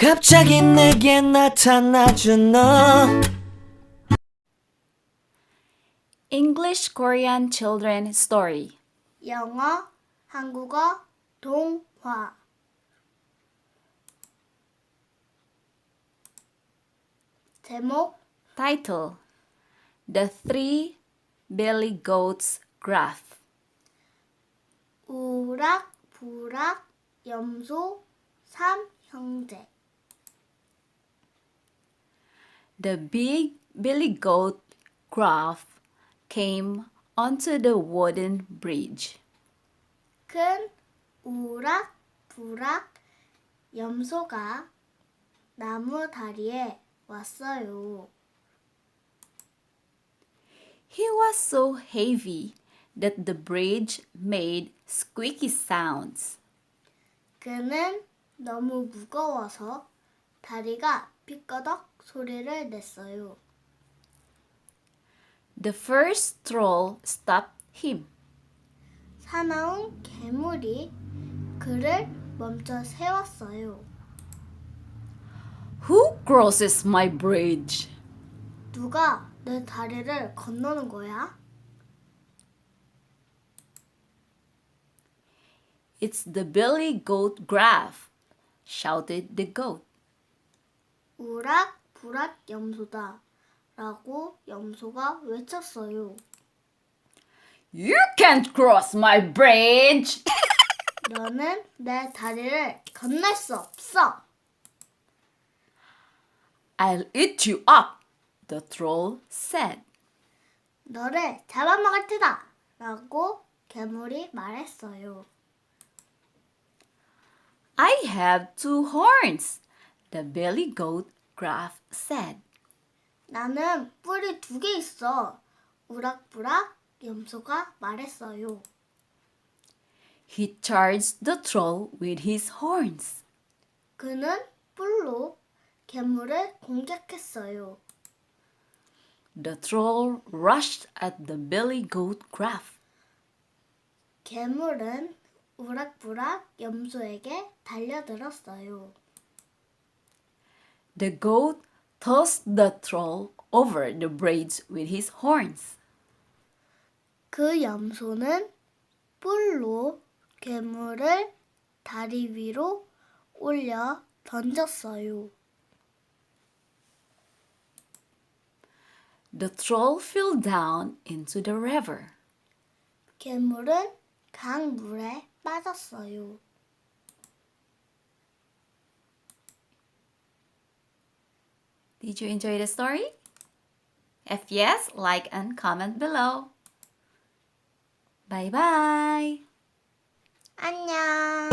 갑자기 내게 나타나준 너. English Korean Children Story. 영어, 한국어, 동화. 제목, Title: The Three Billy Goats Gruff. 우락부락, 염소, 삼형제. The Big Billy Goat Gruff came onto the wooden bridge. 큰 우락부락, 염소가 나무 다리에 왔어요. He was so heavy that the bridge made squeaky sounds. 그는 너무 무거워서 다리가 삐꺼덕 소리를 냈어요. The first troll stopped him. 사나운 괴물이 그를 멈춰 세웠어요. Who crosses my bridge? 누가 내 다리를 건너는 거야? It's the Billy Goat Gruff, shouted the goat. 우락부락 염소다 라고 염소가 외쳤어요. You can't cross my bridge! 너는 내 다리를 건널 수 없어. I'll eat you up, the troll said. 너를 잡아먹을 테다 라고 괴물이 말했어요. I have two horns, the Billy Goat Gruff said. 나는 뿔이 2개 있어. 우락부락 염소가 말했어요. He charged the troll with his horns. 그는 뿔로 괴물을 공격했어요. The troll rushed at the Billy Goat Gruff. 괴물은 우락부락 염소에게 달려들었어요. The goat tossed the troll over the bridge with his horns. 그 염소는 뿔로 괴물을 다리 위로 올려 던졌어요. The troll fell down into the river. 괴물은 강물에 빠졌어요. Did you enjoy the story? If yes, like and comment below. Bye bye! 안녕.